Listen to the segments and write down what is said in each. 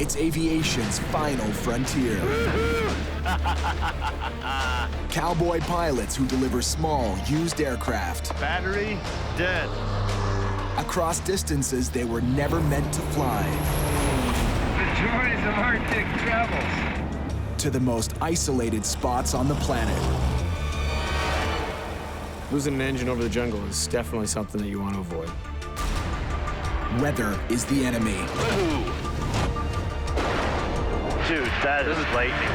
It's aviation's final frontier. Cowboy pilots who deliver small, used aircraft. Battery dead. Across distances they were never meant to fly. The joys of Arctic travels. To the most isolated spots on the planet. Losing an engine over the jungle is definitely something that you want to avoid. Weather is the enemy. Dude, that is lightning.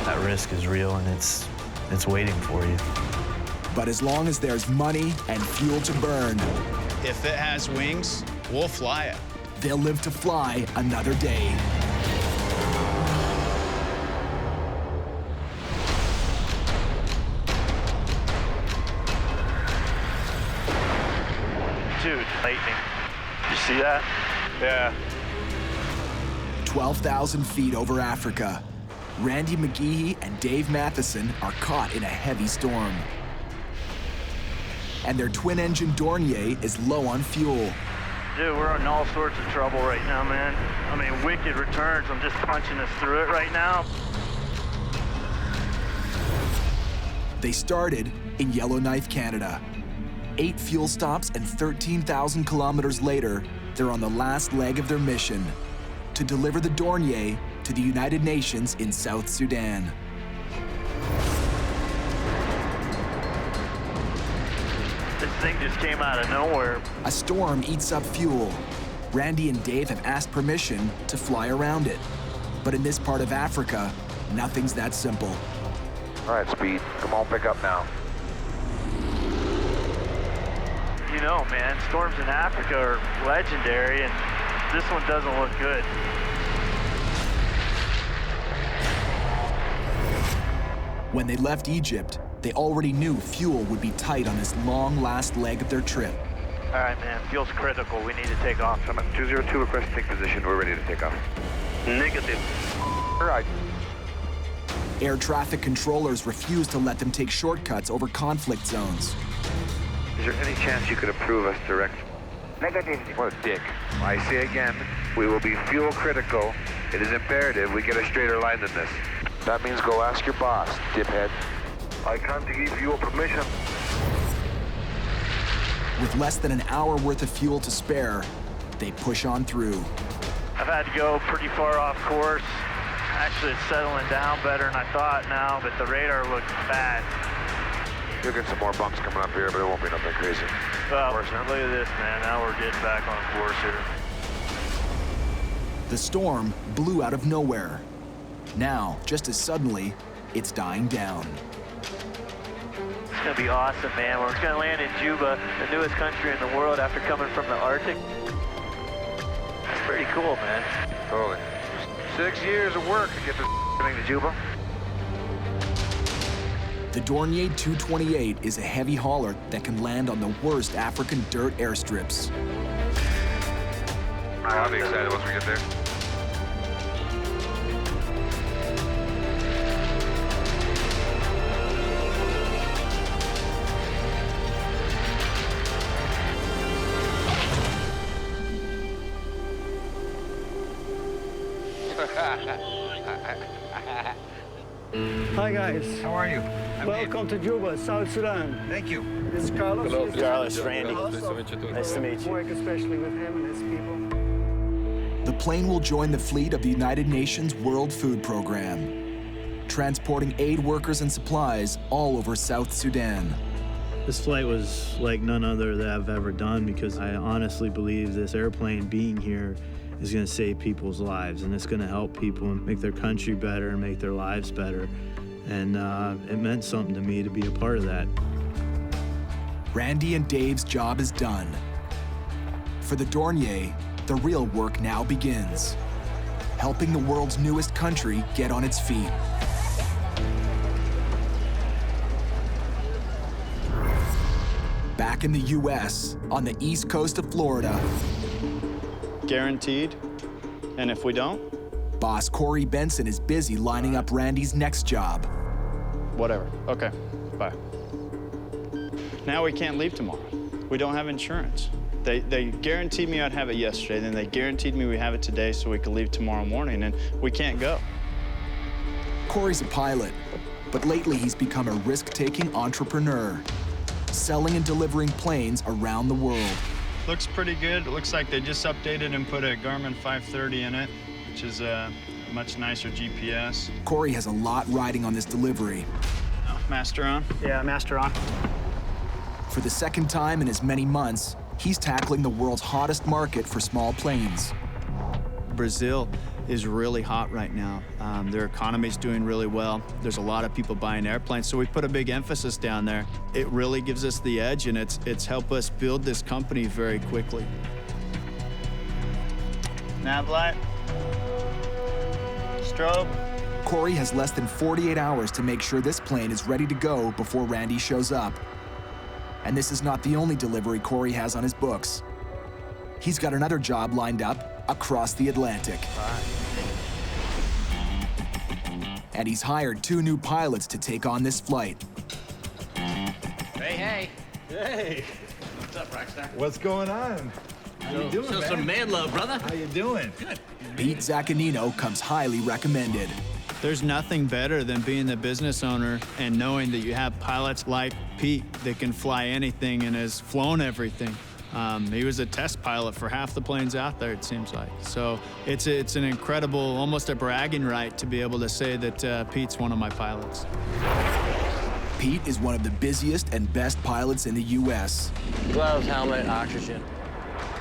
That risk is real and it's waiting for you. But as long as there's money and fuel to burn, If it has wings, we'll fly it. they'll live to fly another day. Dude, lightning. You see that? Yeah. 12,000 feet over Africa, Randy McGehee and Dave Matheson are caught in a heavy storm. And their twin-engine Dornier is low on fuel. Dude, we're in all sorts of trouble right now, man. I mean, wicked returns. I'm just punching us through it right now. They started in Yellowknife, Canada. 8 fuel stops and 13,000 kilometers later, they're on the last leg of their mission to deliver the Dornier to the United Nations in South Sudan. This thing just came out of nowhere. A storm eats up fuel. Randy and Dave have asked permission to fly around it. But in this part of Africa, nothing's that simple. All right, Speed, come on, pick up now. You know, man, storms in Africa are legendary, and this one doesn't look good. When they left Egypt, they already knew fuel would be tight on this long last leg of their trip. All right, man, fuel's critical. We need to take off. Summit 202, request take position. We're ready to take off. Negative. All right. Air traffic controllers refused to let them take shortcuts over conflict zones. Is there any chance you could approve us direct? Negative. What a dick. I say again, we will be fuel critical. It is imperative we get a straighter line than this. That means go ask your boss, diphead. I can't give you permission. With less than an hour worth of fuel to spare, they push on through. I've had to go pretty far off course. Actually, it's settling down better than I thought now, but the radar looks bad. You'll get some more bumps coming up here, but it won't be nothing crazy. Well, look at this, man. Now we're getting back on course here. The storm blew out of nowhere. Now, just as suddenly, it's dying down. It's gonna be awesome, man. We're gonna land in Juba, the newest country in the world after coming from the Arctic. It's pretty cool, man. Totally. 6 years of work to get this thing to Juba. The Dornier 228 is a heavy hauler that can land on the worst African dirt airstrips. I'll be excited once we get there. Hi guys. How are you? Welcome to Juba, South Sudan. Thank you. This is Carlos. Hello. Carlos, Randy. Nice to meet you. Work especially with him and his people. The plane will join the fleet of the United Nations World Food Program, transporting aid workers and supplies all over South Sudan. This flight was like none other that I've ever done because I honestly believe this airplane being here is going to save people's lives, and it's going to help people and make their country better and make their lives better. And it meant something to me to be a part of that. Randy and Dave's job is done. For the Dornier, the real work now begins, helping the world's newest country get on its feet. Back in the US, on the east coast of Florida, Guaranteed? And if we don't? boss Corey Benson is busy lining up Randy's next job. Whatever. Okay, bye. Now we can't leave tomorrow. We don't have insurance. They guaranteed me I'd have it yesterday, then they guaranteed me we have it today so we could leave tomorrow morning, and we can't go. Corey's a pilot, but lately he's become a risk-taking entrepreneur, selling and delivering planes around the world. Looks pretty good. It looks like they just updated and put a Garmin 530 in it, which is a much nicer GPS. Corey has a lot riding on this delivery. Oh, master on? Yeah, master on. For the second time in as many months, he's tackling the world's hottest market for small planes. Brazil is really hot right now. Their economy's doing really well. There's a lot of people buying airplanes, so we put a big emphasis down there. It really gives us the edge, and it's helped us build this company very quickly. Nav light. Strobe. Corey has less than 48 hours to make sure this plane is ready to go before Randy shows up. And this is not the only delivery Corey has on his books. He's got another job lined up across the Atlantic. And he's hired 2 new pilots to take on this flight. Hey. Hey, What's up, Rockstar? what's going on? How you doing, Show man? some man love, brother. How you doing? Good. Pete Zaccanino comes highly recommended. There's nothing better than being the business owner and knowing that you have pilots like Pete that can fly anything and has flown everything. He was a test pilot for half the planes out there, it seems like. So it's an incredible, almost a bragging right to be able to say that Pete's one of my pilots. Pete is one of the busiest and best pilots in the U.S. Gloves, helmet, oxygen.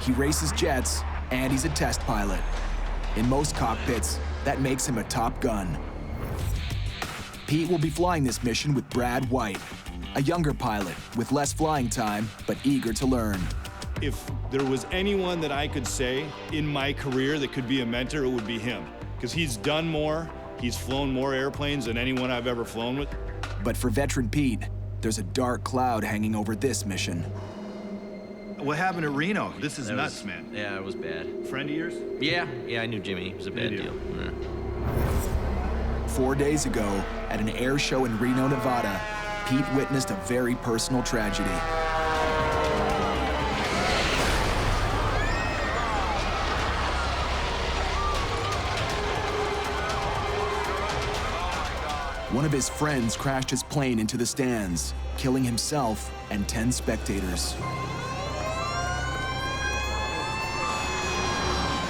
He races jets, and he's a test pilot. In most cockpits, that makes him a top gun. Pete will be flying this mission with Brad White, a younger pilot with less flying time, but eager to learn. If there was anyone that I could say in my career that could be a mentor, it would be him. Because he's done more, he's flown more airplanes than anyone I've ever flown with. But for veteran Pete, there's a dark cloud hanging over this mission. What happened at Reno? This is nuts, man. Yeah, it was bad. Friend of yours? Yeah, I knew Jimmy. It was a bad Did you? deal. Yeah. 4 days ago, at an air show in Reno, Nevada, Pete witnessed a very personal tragedy. One of his friends crashed his plane into the stands, killing himself and 10 spectators.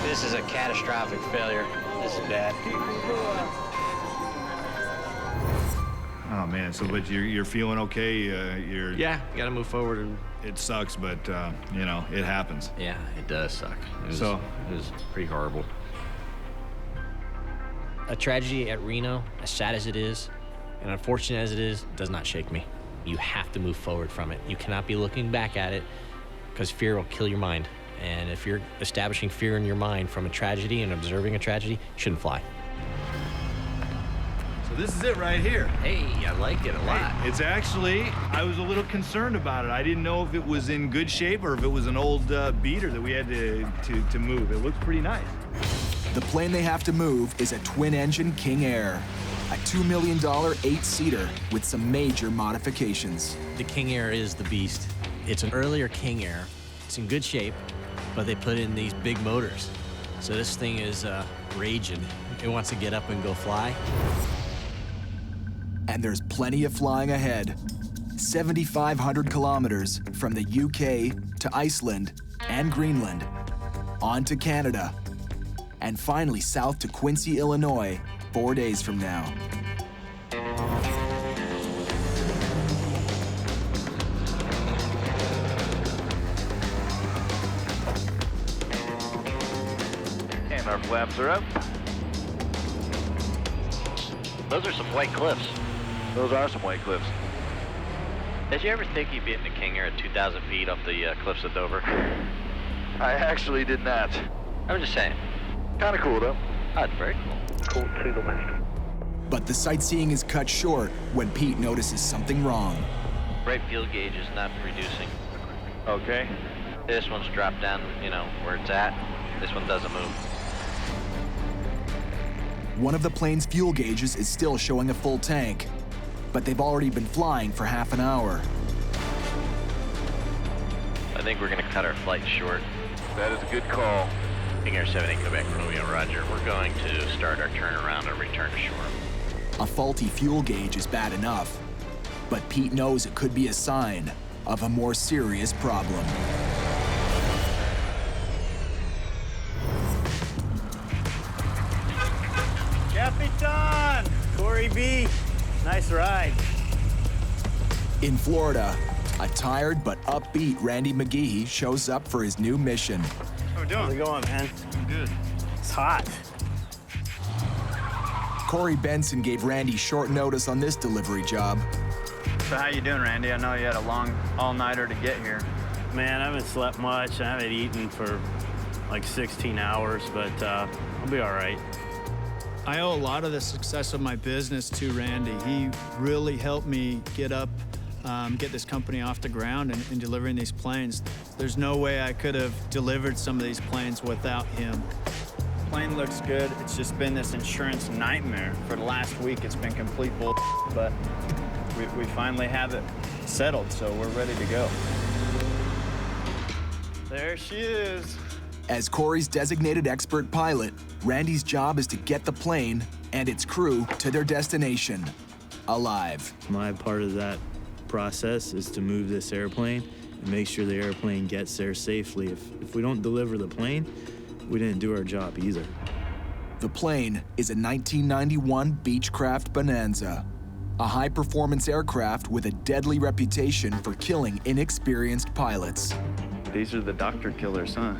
This is a catastrophic failure. This is bad. Oh man, so but you're feeling okay? You're Yeah, gotta move forward. And It sucks, but you know it happens. yeah, it does suck. It was pretty horrible. A tragedy at Reno, as sad as it is, and unfortunate as it is, does not shake me. You have to move forward from it. You cannot be looking back at it, because fear will kill your mind. And if you're establishing fear in your mind from a tragedy and observing a tragedy, you shouldn't fly. So this is it right here. Hey, I like it a lot. It's actually, I was a little concerned about it. I didn't know if it was in good shape or if it was an old beater that we had to move. It looks pretty nice. The plane they have to move is a twin-engine King Air, a $2 million 8-seater with some major modifications. The King Air is the beast. It's an earlier King Air. It's in good shape, but they put in these big motors. So this thing is raging. It wants to get up and go fly. And there's plenty of flying ahead. 7,500 kilometers from the UK to Iceland and Greenland, on to Canada, and finally south to Quincy, Illinois, 4 days from now. And our flaps are up. Those are some white cliffs. Those are some white cliffs. Did you ever think you'd be in the King Air at 2,000 feet off the cliffs of Dover? I actually did not. I'm just saying. Kind of cool though. Oh, it's very cool. Cool to the west. But the sightseeing is cut short when Pete notices something wrong. Right fuel gauge is not reducing. Okay. This one's dropped down, where it's at. This one doesn't move. One of the plane's fuel gauges is still showing a full tank, but they've already been flying for half an hour. think we're going to cut our flight short. That is a good call. King Air 70, Quebec, Romeo, Roger. We're going to start our turnaround and return to shore. A faulty fuel gauge is bad enough, but Pete knows it could be a sign of a more serious problem. Capitan! Corey B. Nice ride. In Florida, a tired but upbeat Randy McGehee shows up for his new mission. How we doing? How's it going, man? Good. It's hot. Corey Benson gave Randy short notice on this delivery job. So how you doing, Randy? I know you had a long all-nighter to get here. Man, I haven't slept much. I haven't eaten for like 16 hours, but I'll be all right. I owe a lot of the success of my business to Randy. He really helped me get this company off the ground and delivering these planes. There's no way I could have delivered some of these planes without him. Plane looks good. It's just been this insurance nightmare. For the last week, it's been complete bull, but we finally have it settled, so we're ready to go. There she is. As Corey's designated expert pilot, Randy's job is to get the plane and its crew to their destination, alive. My part of that process is to move this airplane and make sure the airplane gets there safely. If we don't deliver the plane, we didn't do our job either. The plane is a 1991 Beechcraft Bonanza, a high-performance aircraft with a deadly reputation for killing inexperienced pilots. These are the doctor killers, huh?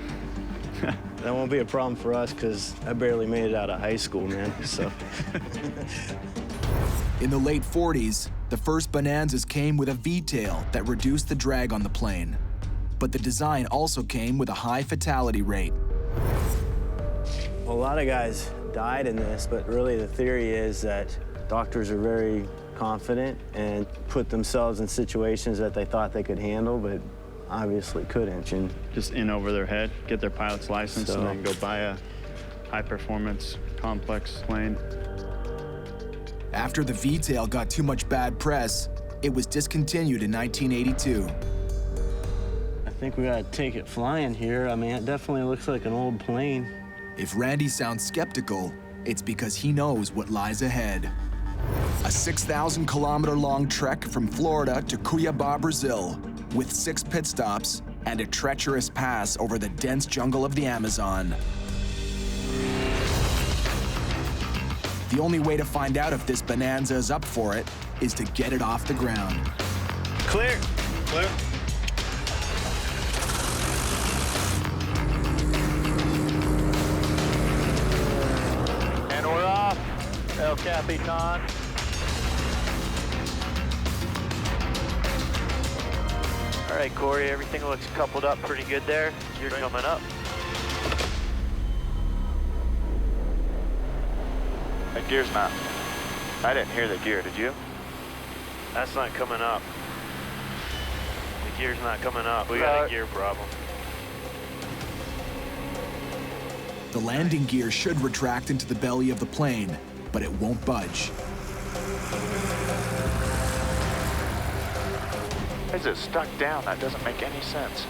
That won't be a problem for us because I barely made it out of high school, man, so. In the late 40s, the first Bonanzas came with a V-tail that reduced the drag on the plane. But the design also came with a high fatality rate. Well, a lot of guys died in this, but really the theory is that doctors are very confident and put themselves in situations that they thought they could handle, but obviously couldn't. And Just in over their head, get their pilot's license, and then go buy a high-performance, complex plane. After the V-tail got too much bad press, it was discontinued in 1982. I think we gotta take it flying here. I mean, it definitely looks like an old plane. If Randy sounds skeptical, it's because he knows what lies ahead. A 6,000-kilometer-long trek from Florida to Cuiabá, Brazil, with 6 pit stops and a treacherous pass over the dense jungle of the Amazon. The only way to find out if this Bonanza is up for it is to get it off the ground. Clear. Clear. And we're off. El Capitan. All right, Corey, everything looks coupled up pretty good there. You're coming up. The gear's not. I didn't hear the gear, did you? That's not coming up. The gear's not coming up. We got a gear problem. The landing gear should retract into the belly of the plane, but it won't budge. Is it stuck down? That doesn't make any sense.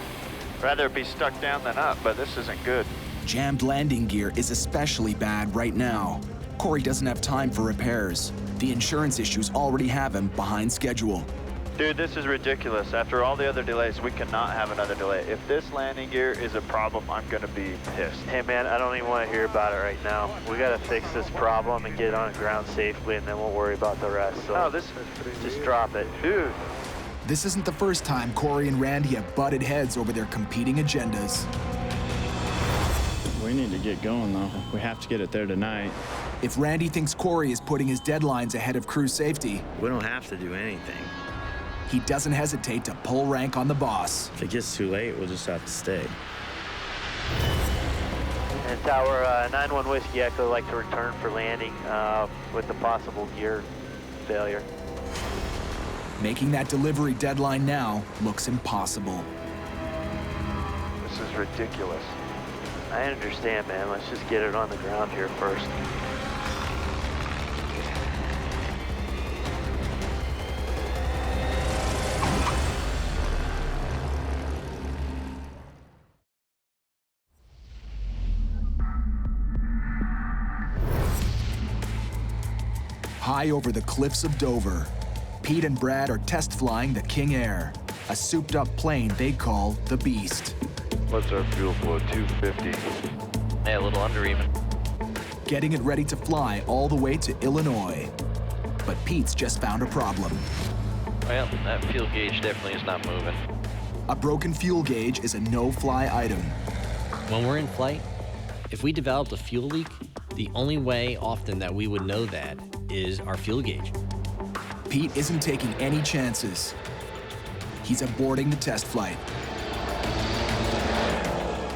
Rather it be stuck down than up, but this isn't good. Jammed landing gear is especially bad right now. Corey doesn't have time for repairs. The insurance issues already have him behind schedule. Dude, this is ridiculous. After all the other delays, we cannot have another delay. If this landing gear is a problem, I'm gonna be pissed. Hey man, I don't even want to hear about it right now. We gotta fix this problem and get it on the ground safely, and then we'll worry about the rest. So Oh, this just drop it. Dude. This isn't the first time Corey and Randy have butted heads over their competing agendas. We need to get going, though. We have to get it there tonight. If Randy thinks Corey is putting his deadlines ahead of crew safety, We don't have to do anything. he doesn't hesitate to pull rank on the boss. If it gets too late, we'll just have to stay. And Tower 91 Whiskey Echo would like to return for landing with the possible gear failure. Making that delivery deadline now looks impossible. This is ridiculous. I understand, man. Let's just get it on the ground here first. High over the cliffs of Dover, Pete and Brad are test flying the King Air, a souped-up plane they call the Beast. What's our fuel flow? 250. Yeah, a little under even. Getting it ready to fly all the way to Illinois. But Pete's just found a problem. Well, that fuel gauge definitely is not moving. A broken fuel gauge is a no-fly item. When we're in flight, if we developed a fuel leak, the only way often that we would know that is our fuel gauge. Pete isn't taking any chances. He's aborting the test flight.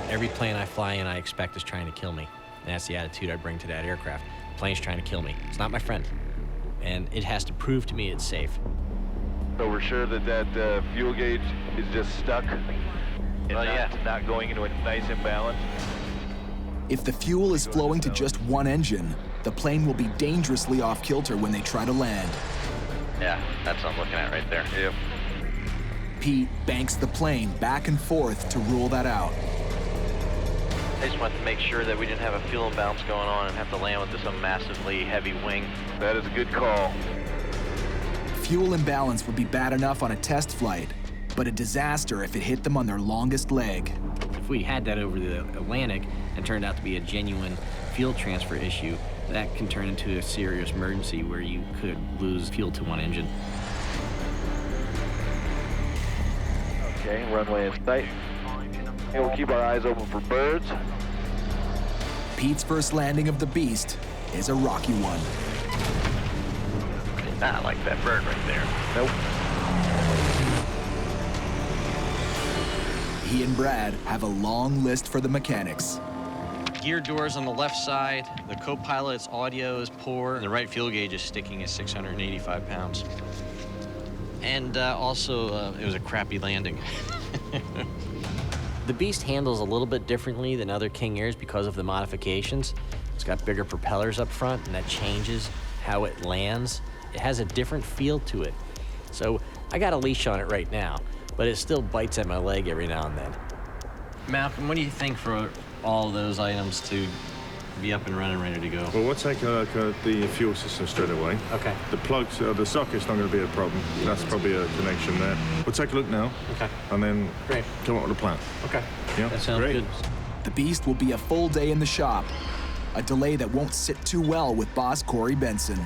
Every plane I fly in, I expect is trying to kill me. And that's the attitude I bring to that aircraft. The plane's trying to kill me. It's not my friend. And it has to prove to me it's safe. So we're sure that fuel gauge is just stuck? Not going into a nice imbalance? If the fuel is flowing to just one engine, the plane will be dangerously off kilter when they try to land. Yeah, that's what I'm looking at right there. Yep. Pete banks the plane back and forth to rule that out. I just wanted to make sure that we didn't have a fuel imbalance going on and have to land with some massively heavy wing. That is a good call. Fuel imbalance would be bad enough on a test flight, but a disaster if it hit them on their longest leg. If we had that over the Atlantic and turned out to be a genuine fuel transfer issue, that can turn into a serious emergency where you could lose fuel to one engine. Okay, runway in sight. And we'll keep our eyes open for birds. Pete's first landing of the Beast is a rocky one. Not like that bird right there. Nope. He and Brad have a long list for the mechanics. Gear doors on the left side, the co-pilot's audio is poor, and the right fuel gauge is sticking at 685 pounds. And also, it was a crappy landing. The Beast handles a little bit differently than other King Airs because of the modifications. It's got bigger propellers up front, and that changes how it lands. It has a different feel to it. So I got a leash on it right now, but it still bites at my leg every now and then. Malcolm, what do you think for all those items to be up and running, ready to go? Well, we'll take a look at the fuel system straight away. Okay. The plugs, the socket's not going to be a problem. That's probably a connection there. We'll take a look now. Okay. And then Great. come up with a plan. Okay. Yeah. That sounds Great. good. The Beast will be a full day in the shop, a delay that won't sit too well with boss Corey Benson.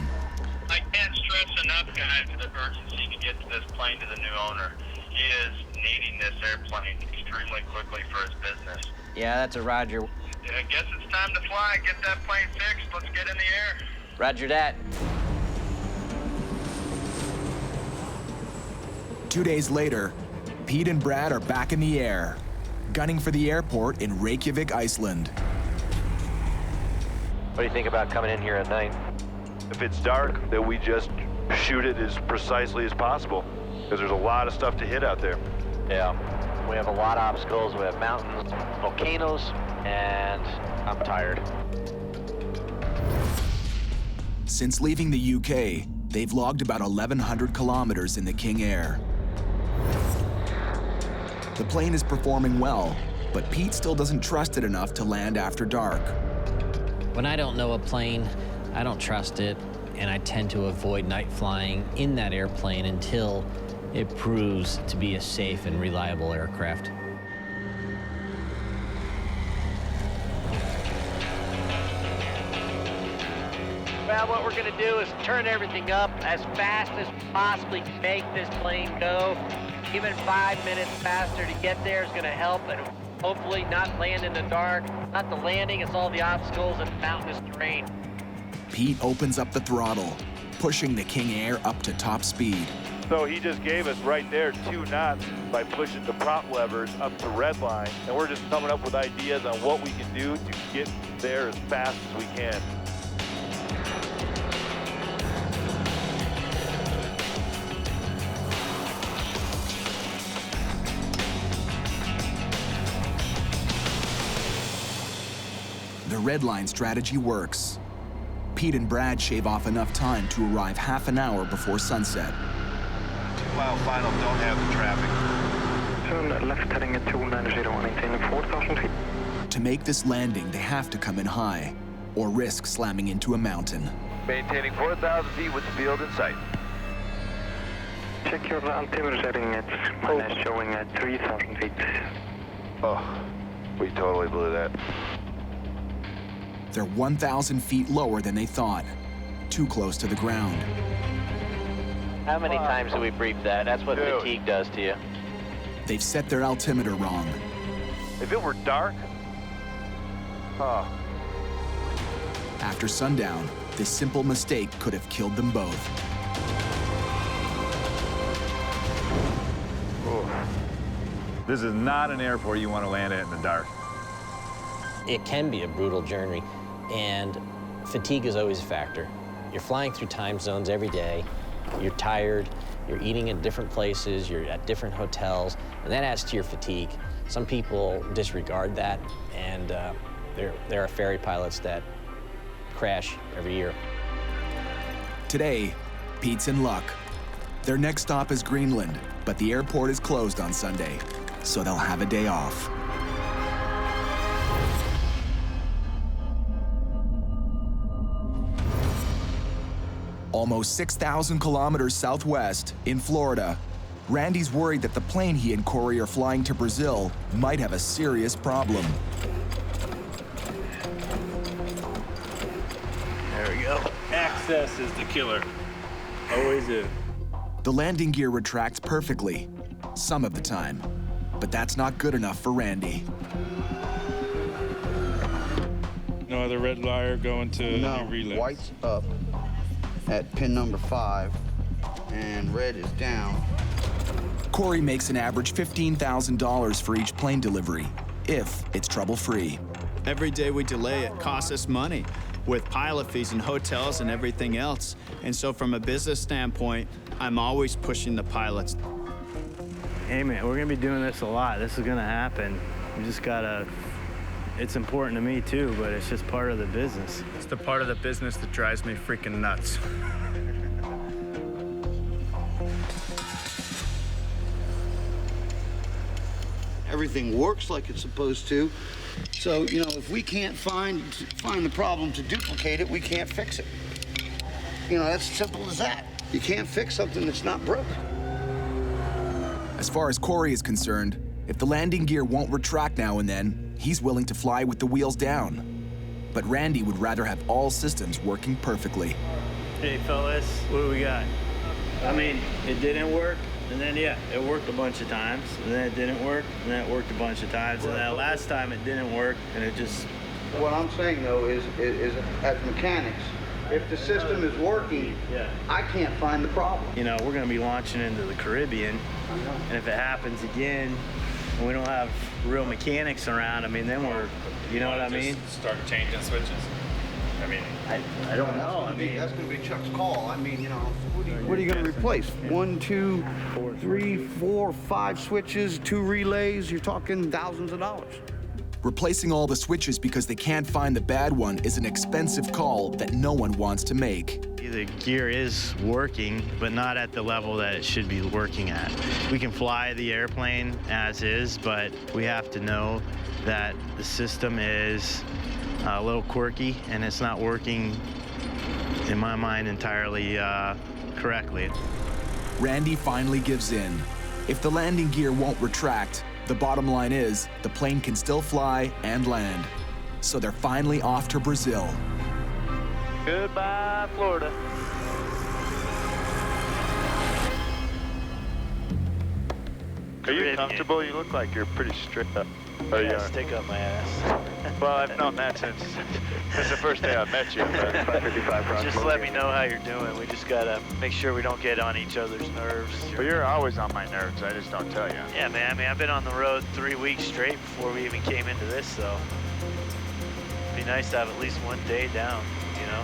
I can't stress enough, guys, the urgency to get this plane to the new owner. He is needing this airplane extremely quickly for his business. Yeah, that's a Roger. I guess it's time to fly. Get that plane fixed. Let's get in the air. Roger that. 2 days later, Pete and Brad are back in the air, gunning for the airport in Reykjavik, Iceland. What do you think about coming in here at night? If it's dark, then we just shoot it as precisely as possible, because there's a lot of stuff to hit out there. Yeah. We have a lot of obstacles. We have mountains, volcanoes, and I'm tired. Since leaving the UK, they've logged about 1,100 kilometers in the King Air. The plane is performing well, but Pete still doesn't trust it enough to land after dark. When I don't know a plane, I don't trust it, and I tend to avoid night flying in that airplane until it proves to be a safe and reliable aircraft. Well, what we're going to do is turn everything up as fast as possibly to make this plane go. Even 5 minutes faster to get there is going to help, and hopefully not land in the dark. Not the landing, it's all the obstacles and mountainous terrain. Pete opens up the throttle, pushing the King Air up to top speed. So he just gave us right there 2 knots by pushing the prop levers up to red line, and we're just coming up with ideas on what we can do to get there as fast as we can. The red line strategy works. Pete and Brad shave off enough time to arrive half an hour before sunset. 2-mile final, don't have the traffic. Turn left heading at 290, maintain 4,000 feet. To make this landing, they have to come in high, or risk slamming into a mountain. Maintaining 4,000 feet with the field in sight. Check your altimeter setting. It's minus showing at 3,000 feet. Oh, we totally blew that. They're 1,000 feet lower than they thought, too close to the ground. How many times do we brief that? That's what fatigue does to you. They've set their altimeter wrong. If it were dark, oh. After sundown, this simple mistake could have killed them both. This is not an airport you want to land at in the dark. It can be a brutal journey, and fatigue is always a factor. You're flying through time zones every day. You're tired, you're eating in different places, you're at different hotels, and that adds to your fatigue. Some people disregard that, and there are ferry pilots that crash every year. Today, Pete's in luck. Their next stop is Greenland, but the airport is closed on Sunday, so they'll have a day off. Almost 6,000 kilometers southwest, in Florida, Randy's worried that the plane he and Corey are flying to Brazil might have a serious problem. There we go. Access is the killer. Always is. The landing gear retracts perfectly, some of the time, but that's not good enough for Randy. No other red wire going to no, relay. White's up at pin number 5, and red is down. Corey makes an average $15,000 for each plane delivery, if it's trouble-free. Every day we delay it costs us money with pilot fees and hotels and everything else. And so from a business standpoint, I'm always pushing the pilots. Hey man, we're gonna be doing this a lot. This is gonna happen. We just gotta, it's important to me too, but it's just part of the business. It's the part of the business that drives me freaking nuts. Everything works like it's supposed to. So, you know, if we can't find the problem to duplicate it, we can't fix it. You know, that's simple as that. You can't fix something that's not broken. As far as Corey is concerned, if the landing gear won't retract now and then, he's willing to fly with the wheels down. But Randy would rather have all systems working perfectly. Hey fellas, what do we got? I mean, it didn't work, and then yeah, it worked a bunch of times, and then it didn't work, and then it worked a bunch of times, and then last time it didn't work, and it just... What I'm saying though is as mechanics, if the system is working, I can't find the problem. You know, we're gonna be launching into the Caribbean, and if it happens again, and we don't have real mechanics around, I mean, then we're, you know what I mean? Start changing switches. I mean, I don't know. I mean, that's gonna be Chuck's call. I mean, you know, what are you gonna replace? 1, 2, 3, 4, 5 switches, 2 relays. You're talking thousands of dollars. Replacing all the switches because they can't find the bad one is an expensive call that no one wants to make. The gear is working, but not at the level that it should be working at. We can fly the airplane as is, but we have to know that the system is a little quirky and it's not working, in my mind, entirely correctly. Randy finally gives in. If the landing gear won't retract, the bottom line is the plane can still fly and land. So they're finally off to Brazil. Goodbye, Florida. Are you comfortable? You look like you're pretty stripped up. Oh, yeah, stick up my ass. Well, I've known that since the first day I met you. Just let me know how you're doing. We just gotta make sure we don't get on each other's nerves. Well, you're always on my nerves. I just don't tell you. Yeah, man. I mean, I've been on the road 3 weeks straight before we even came into this, so it'd be nice to have at least one day down, you know?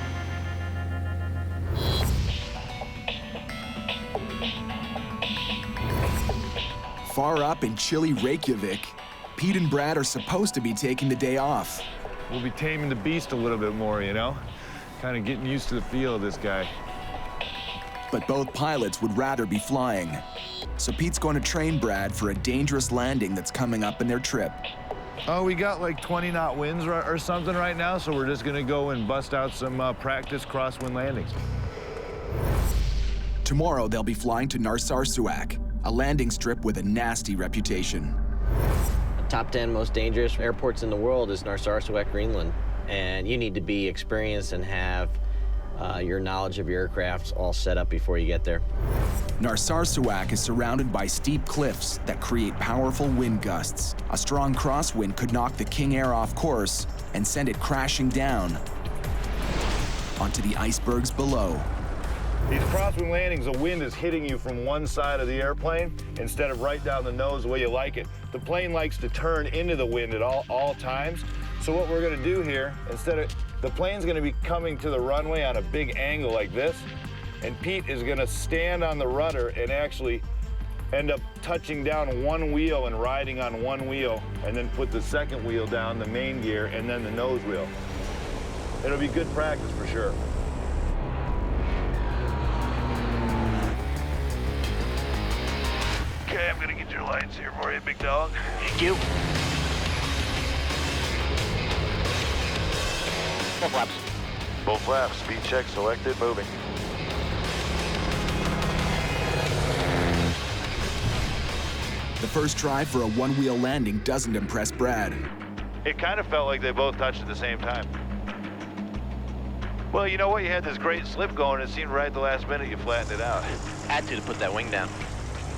Far up in chilly Reykjavik, Pete and Brad are supposed to be taking the day off. We'll be taming the beast a little bit more, you know? Kind of getting used to the feel of this guy. But both pilots would rather be flying. So Pete's going to train Brad for a dangerous landing that's coming up in their trip. Oh, we got like 20 knot winds or something right now, so we're just gonna go and bust out some practice crosswind landings. Tomorrow, they'll be flying to Narsarsuaq, a landing strip with a nasty reputation. The top 10 most dangerous airports in the world is Narsarsuaq, Greenland. And you need to be experienced and have your knowledge of your aircraft all set up before you get there. Narsarsuaq is surrounded by steep cliffs that create powerful wind gusts. A strong crosswind could knock the King Air off course and send it crashing down onto the icebergs below. These crosswind landings, the wind is hitting you from one side of the airplane instead of right down the nose the way you like it. The plane likes to turn into the wind at all times. So what we're gonna do here, the plane's gonna be coming to the runway on a big angle like this, and Pete is gonna stand on the rudder and actually end up touching down one wheel and riding on one wheel, and then put the second wheel down, the main gear, and then the nose wheel. It'll be good practice for sure. Okay, I'm gonna get your lights here for you, big dog. Thank you. Full flaps. Full flaps, speed check selected, moving. The first try for a one-wheel landing doesn't impress Brad. It kind of felt like they both touched at the same time. Well, you know what? You had this great slip going. It seemed right at the last minute you flattened it out. Had to put that wing down.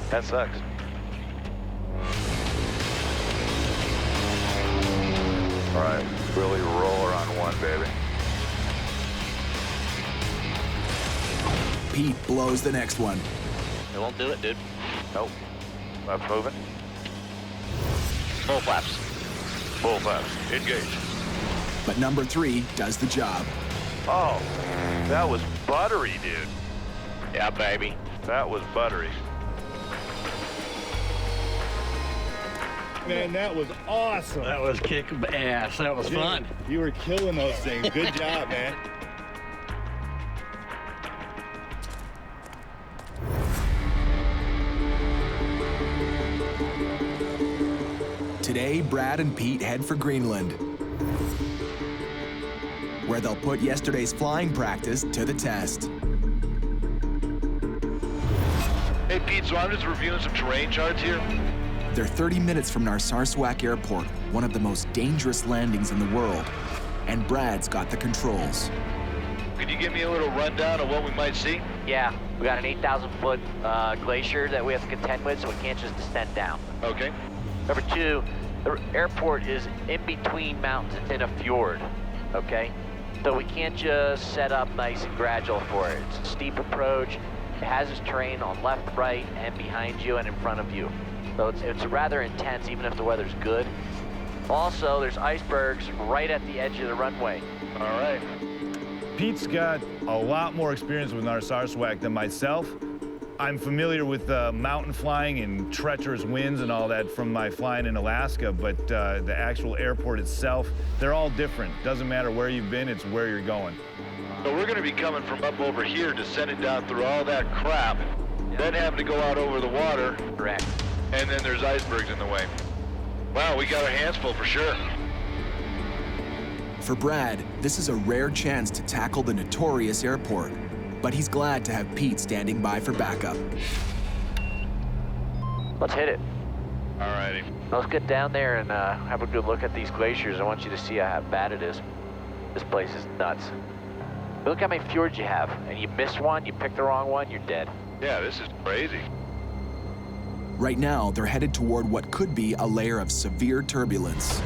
That sucks. All right, really roll her on one, baby. Pete blows the next one. It won't do it, dude. Nope. Flaps moving. Full flaps. Full flaps. Engage. But number 3 does the job. Oh, that was buttery, dude. Yeah, baby. That was buttery. Man, that was awesome. That was kick ass. That was fun. You were killing those things. Good job, man. Today, Brad and Pete head for Greenland, where they'll put yesterday's flying practice to the test. Hey, Pete, so I'm just reviewing some terrain charts here. They're 30 minutes from Narsarsuaq Airport, one of the most dangerous landings in the world, and Brad's got the controls. Could you give me a little rundown of what we might see? Yeah, we got an 8,000-foot glacier that we have to contend with, so we can't just descend down. Okay. Number 2, the airport is in between mountains. It's in a fjord, okay? So we can't just set up nice and gradual for it. It's a steep approach. It has its terrain on left, right, and behind you and in front of you. So it's rather intense, even if the weather's good. Also, there's icebergs right at the edge of the runway. All right. Pete's got a lot more experience with Narsarsuaq than myself. I'm familiar with mountain flying and treacherous winds and all that from my flying in Alaska, but the actual airport itself, they're all different. Doesn't matter where you've been, it's where you're going. So we're going to be coming from up over here, descending down through all that crap, then having to go out over the water. Correct. And then there's icebergs in the way. Wow, we got our hands full for sure. For Brad, this is a rare chance to tackle the notorious airport, but he's glad to have Pete standing by for backup. Let's hit it. All righty. Let's get down there and have a good look at these glaciers. I want you to see how bad it is. This place is nuts. Look how many fjords you have, and you miss one, you pick the wrong one, you're dead. Yeah, this is crazy. Right now, they're headed toward what could be a layer of severe turbulence.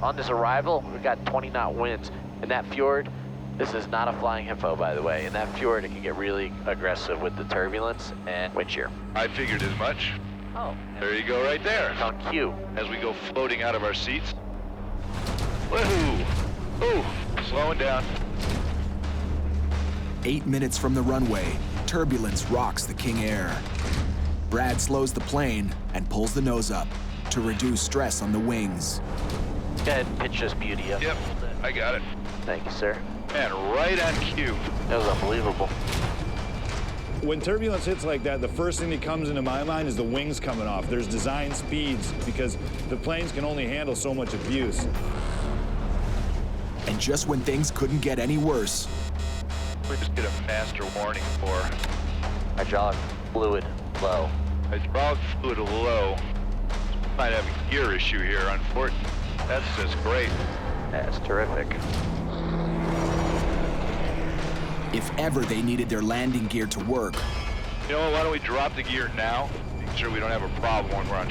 On this arrival, we've got 20-knot winds. In that fjord, this is not a flying hippo, by the way. In that fjord, it can get really aggressive with the turbulence and wind shear. I figured as much. Oh. There you go right there. It's on cue. As we go floating out of our seats. Woohoo! Ooh, slowing down. 8 minutes from the runway, turbulence rocks the King Air. Brad slows the plane and pulls the nose up to reduce stress on the wings. Go ahead and pitch this beauty up. Yep, I got it. Thank you, sir. Man, right on cue. That was unbelievable. When turbulence hits like that, the first thing that comes into my mind is the wings coming off. There's design speeds because the planes can only handle so much abuse. And just when things couldn't get any worse, We just get a master warning for Hydraulic fluid low. hydraulic fluid low. Might have a gear issue here, unfortunately. That's just great. That's terrific. if ever they needed their landing gear to work. You know what, why don't we drop the gear now? Make sure we don't have a problem when we're on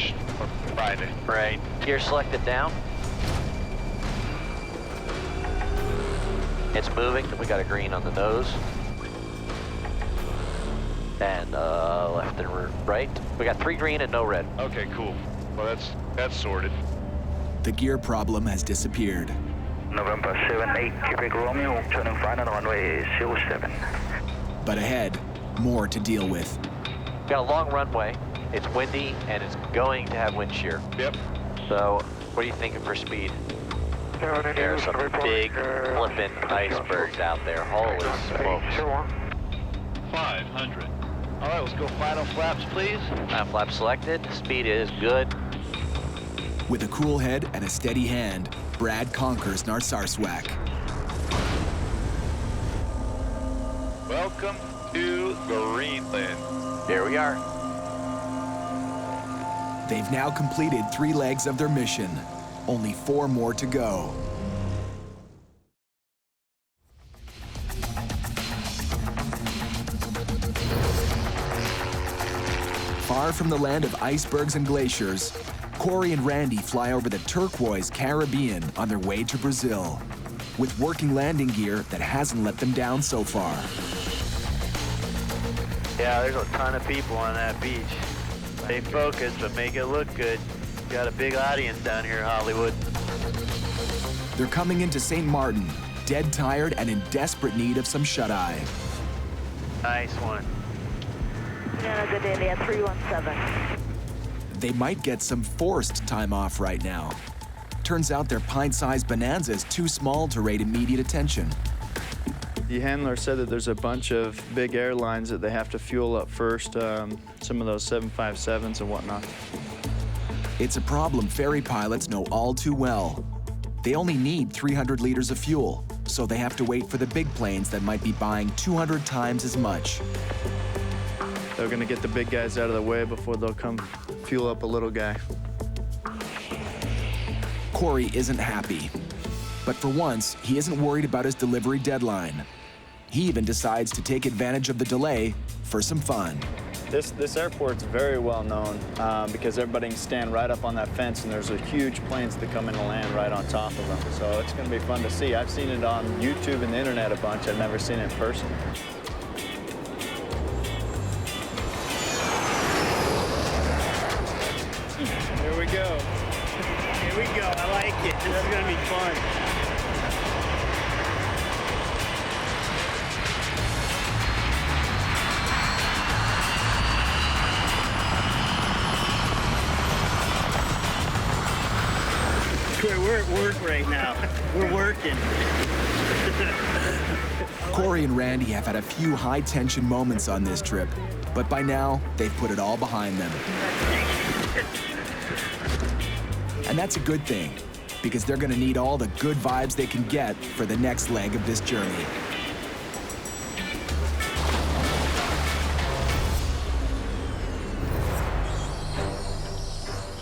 Friday. Right. Gear selected down. It's moving. We got a green on the nose. And left and right. We got 3 green and no red. Okay, cool. Well, that's sorted. The gear problem has disappeared. November 78, Quebec Romeo, turning final runway 07. But ahead, more to deal with. Got a long runway. It's windy and it's going to have wind shear. Yep. So, what are you thinking for speed? There's some big flipping icebergs out there. Holy smokes. 500. All right, let's go final flaps, please. Flap selected. Speed is good. With a cool head and a steady hand, Brad conquers Narsarsuaq. Welcome to Greenland. Here we are. They've now completed 3 legs of their mission. Only 4 more to go. Far from the land of icebergs and glaciers, Corey and Randy fly over the turquoise Caribbean on their way to Brazil, with working landing gear that hasn't let them down so far. Yeah, there's a ton of people on that beach. Stay focused, but make it look good. Got a big audience down here in Hollywood. They're coming into St. Martin, dead tired and in desperate need of some shut-eye. Nice one. Canada Daily at 317. They might get some forced time off right now. Turns out their pint-sized Bonanza is too small to rate immediate attention. The handler said that there's a bunch of big airlines that they have to fuel up first, some of those 757s and whatnot. It's a problem ferry pilots know all too well. They only need 300 liters of fuel, so they have to wait for the big planes that might be buying 200 times as much. They're gonna get the big guys out of the way before they'll come fuel up a little guy. Corey isn't happy, but for once, he isn't worried about his delivery deadline. He even decides to take advantage of the delay for some fun. This airport's very well known because everybody can stand right up on that fence and there's a huge planes that come in and land right on top of them. So it's gonna be fun to see. I've seen it on YouTube and the internet a bunch. I've never seen it in person. Here we go. Here we go. I like it. This is gonna be fun. We're at work right now. We're working. Corey and Randy have had a few high-tension moments on this trip, but by now, they've put it all behind them. And that's a good thing, because they're gonna need all the good vibes they can get for the next leg of this journey.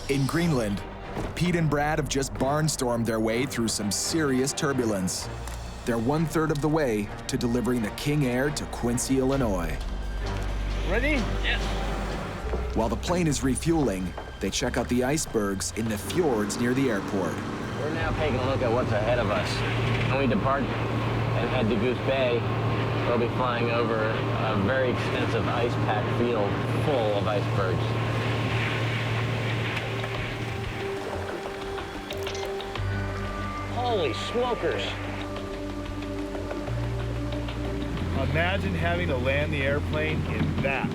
In Greenland, Pete and Brad have just barnstormed their way through some serious turbulence. They're 1/3 of the way to delivering the King Air to Quincy, Illinois. Ready? Yes. While the plane is refueling, they check out the icebergs in the fjords near the airport. We're now taking a look at what's ahead of us. When we depart and head to Goose Bay, we'll be flying over a very extensive ice-packed field full of icebergs. Holy smokers! Imagine having to land the airplane in that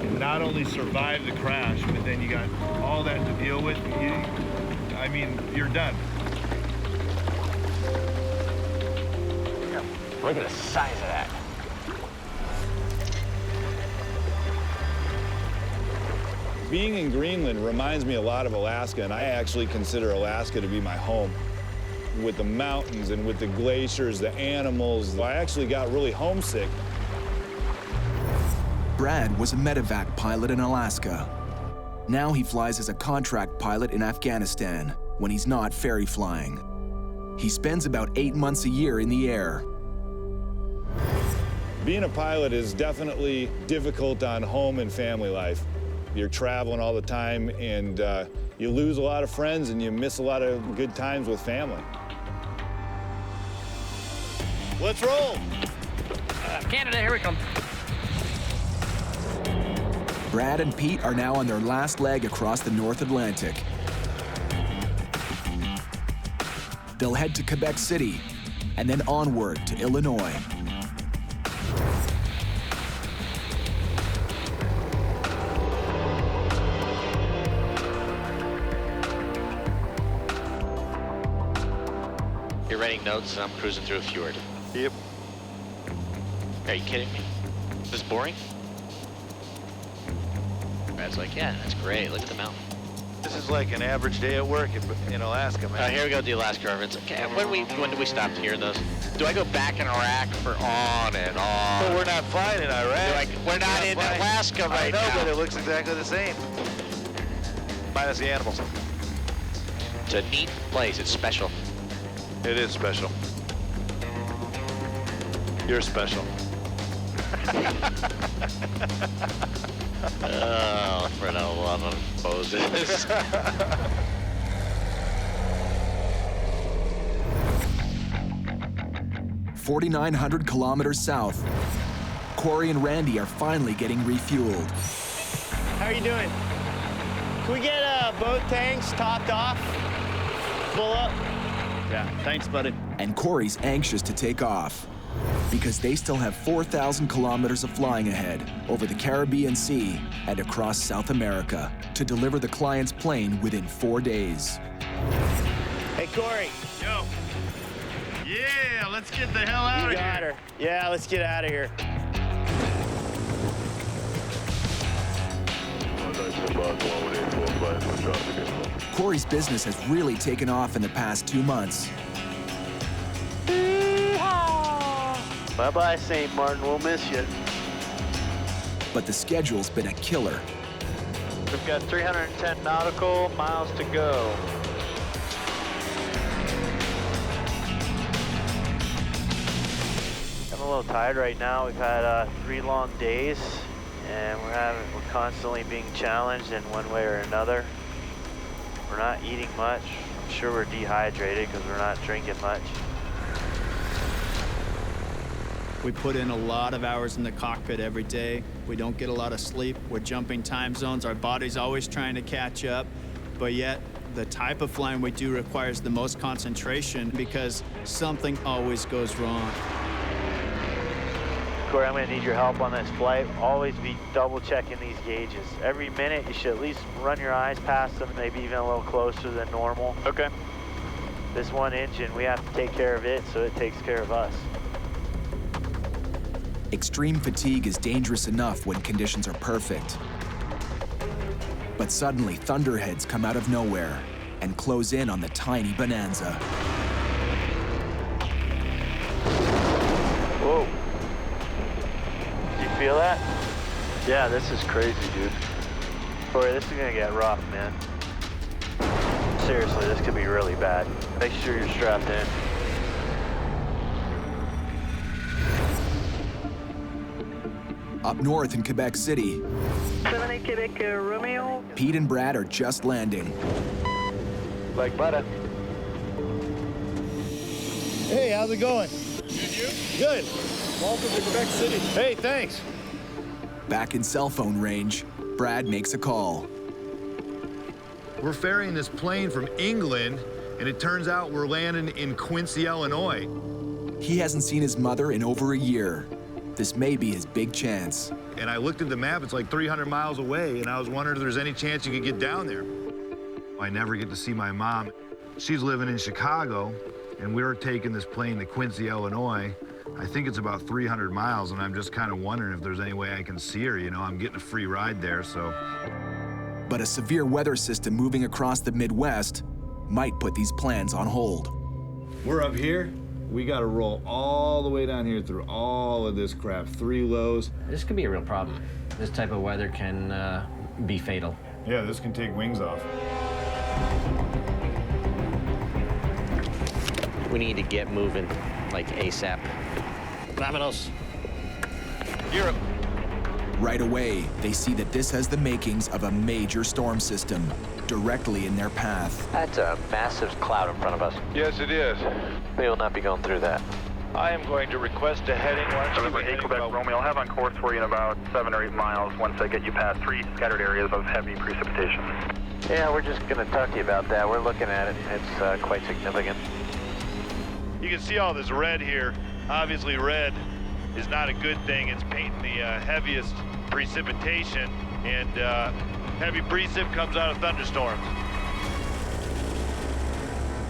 and not only survive the crash, but then you got all that to deal with. I mean, you're done. Look at the size of that. Being in Greenland reminds me a lot of Alaska, and I actually consider Alaska to be my home. With the mountains and with the glaciers, the animals, I actually got really homesick. Brad was a medevac pilot in Alaska. Now he flies as a contract pilot in Afghanistan when he's not ferry flying. He spends about 8 months a year in the air. Being a pilot is definitely difficult on home and family life. You're traveling all the time, and you lose a lot of friends and you miss a lot of good times with family. Let's roll. Canada, here we come. Brad and Pete are now on their last leg across the North Atlantic. They'll head to Quebec City and then onward to Illinois. You're writing notes and I'm cruising through a fjord. Yep. Are you kidding me? Is this boring? Brad's like, yeah, that's great. Look at the mountain. This is like an average day at work in Alaska, man. Here we go, the Alaska reference. Okay, when do we stop hearing those? Do I go back in Iraq for on and on? But we're not flying in Iraq. We're not in Alaska right now. I know, but it looks exactly the same. Minus the animals. It's a neat place. It's special. It is special. You're special. Oh, for the love of Moses. 4,900 kilometers south, Corey and Randy are finally getting refueled. How are you doing? Can we get both tanks topped off? Full up? Yeah, thanks, buddy. And Corey's anxious to take off because they still have 4,000 kilometers of flying ahead over the Caribbean Sea and across South America to deliver the client's plane within 4 days. Hey, Corey. Yo. Yeah, let's get the hell out of here. You got her. Yeah, let's get out of here. Corey's business has really taken off in the past 2 months. Bye-bye, St. Martin. We'll miss you. But the schedule's been a killer. We've got 310 nautical miles to go. I'm a little tired right now. We've had 3 long days, and we're constantly being challenged in one way or another. We're not eating much. I'm sure we're dehydrated because we're not drinking much. We put in a lot of hours in the cockpit every day. We don't get a lot of sleep. We're jumping time zones. Our body's always trying to catch up, but yet the type of flying we do requires the most concentration because something always goes wrong. Corey, I'm gonna need your help on this flight. Always be double checking these gauges. Every minute, you should at least run your eyes past them, maybe even a little closer than normal. Okay. This one engine, we have to take care of it so it takes care of us. Extreme fatigue is dangerous enough when conditions are perfect. But suddenly, thunderheads come out of nowhere and close in on the tiny Bonanza. Whoa. Did you feel that? Yeah, this is crazy, dude. Corey, this is gonna get rough, man. Seriously, this could be really bad. Make sure you're strapped in. Up north in Quebec City, 78 Quebec Romeo. Pete and Brad are just landing. Like butter. Hey, how's it going? Good. Welcome to Quebec City. Hey, thanks. Back in cell phone range, Brad makes a call. We're ferrying this plane from England, and it turns out we're landing in Quincy, Illinois. He hasn't seen his mother in over a year. This may be his big chance. And I looked at the map, it's like 300 miles away, and I was wondering if there's any chance you could get down there. I never get to see my mom. She's living in Chicago, and we're taking this plane to Quincy, Illinois. I think it's about 300 miles, and I'm just kind of wondering if there's any way I can see her. You know, I'm getting a free ride there, so. But a severe weather system moving across the Midwest might put these plans on hold. We're up here. We got to roll all the way down here through all of this crap, 3 lows. This could be a real problem. This type of weather can be fatal. Yeah, this can take wings off. We need to get moving, like ASAP. Vámonos. Europe. Right away, they see that this has the makings of a major storm system directly in their path. That's a massive cloud in front of us. Yes, it is. We will not be going through that. I am going to request a heading. Deliver 8 Quebec Romeo. I'll have on course for you in about 7 or 8 miles once I get you past 3 scattered areas of heavy precipitation. Yeah, we're just going to talk to you about that. We're looking at it. It's quite significant. You can see all this red here. Obviously, red is not a good thing. It's painting the heaviest precipitation, and heavy precip comes out of thunderstorms.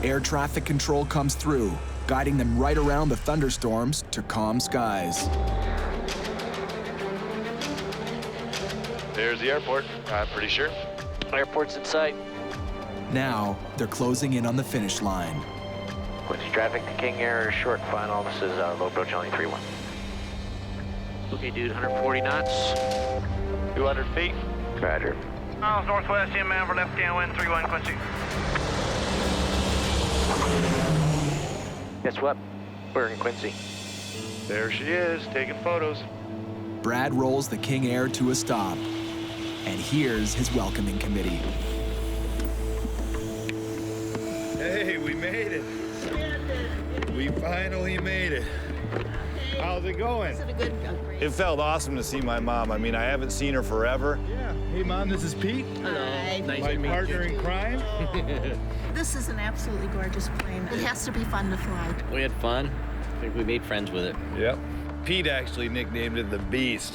Air traffic control comes through, guiding them right around the thunderstorms to calm skies. There's the airport, I'm pretty sure. Airport's in sight. Now, they're closing in on the finish line. Quincy traffic to King Air, short final. This is low approach only 31. Okay, dude, 140 knots. 200 feet. Roger. Miles northwest, inbound for left downwind 31 Quincy. Guess what? We're in Quincy. There she is, taking photos. Brad rolls the King Air to a stop. And here's his welcoming committee. Hey, we made it. We finally made it. How's it going? It felt awesome to see my mom. I mean, I haven't seen her forever. Yeah. Hey, Mom, this is Pete. Hi. My partner in crime. This is an absolutely gorgeous plane. It has to be fun to fly. We had fun. I think we made friends with it. Yep. Pete actually nicknamed it the Beast,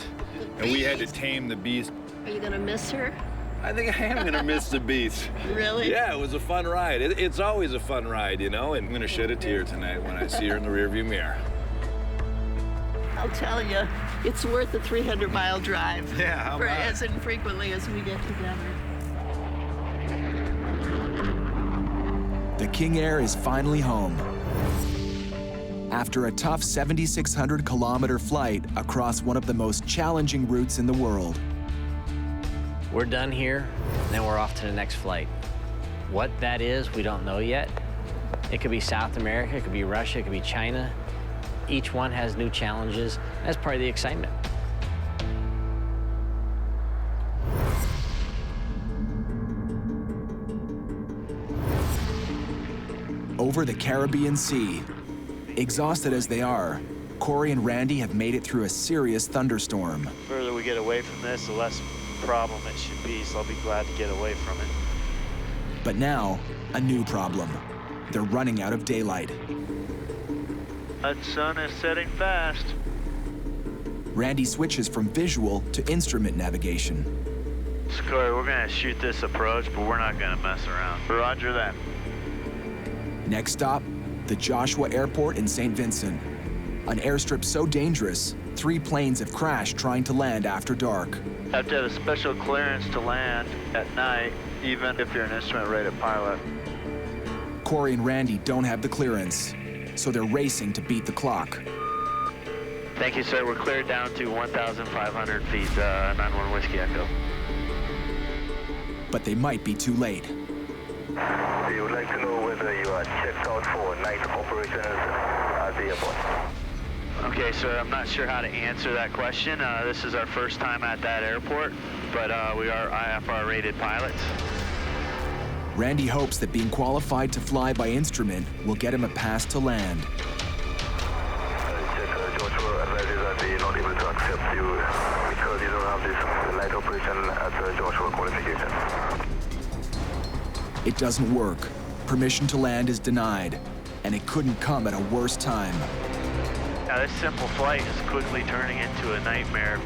and we had to tame the Beast. Are you gonna miss her? I think I am gonna miss the Beast. Really? Yeah, it was a fun ride. It's always a fun ride, you know, and I'm gonna shed a tear tonight when I see her in the rearview mirror. I'll tell you, it's worth the 300-mile drive. Yeah, how for about? as infrequently as we get together. The King Air is finally home. After a tough 7,600-kilometer flight across one of the most challenging routes in the world. We're done here, and then we're off to the next flight. What that is, we don't know yet. It could be South America, it could be Russia, it could be China. Each one has new challenges. That's part of the excitement. Over the Caribbean Sea, exhausted as they are, Corey and Randy have made it through a serious thunderstorm. The further we get away from this, the less problem it should be, so I'll be glad to get away from it. But now, a new problem. They're running out of daylight. That sun is setting fast. Randy switches from visual to instrument navigation. Corey, we're gonna shoot this approach, but we're not gonna mess around. Roger that. Next stop, the Joshua Airport in St. Vincent. An airstrip so dangerous, 3 planes have crashed trying to land after dark. Have to have a special clearance to land at night, even if you're an instrument-rated pilot. Corey and Randy don't have the clearance, so they're racing to beat the clock. Thank you, sir. We're cleared down to 1,500 feet, 91 Whiskey Echo. But they might be too late. We would like to know whether you are checked out for night operations at the airport. Okay, sir, I'm not sure how to answer that question. This is our first time at that airport, but we are IFR-rated pilots. Randy hopes that being qualified to fly by instrument will get him a pass to land. Joshua advises that they are not able to accept you because you don't have this night operation at Joshua qualification. It doesn't work. Permission to land is denied, and it couldn't come at a worse time. Now, this simple flight is quickly turning into a nightmare.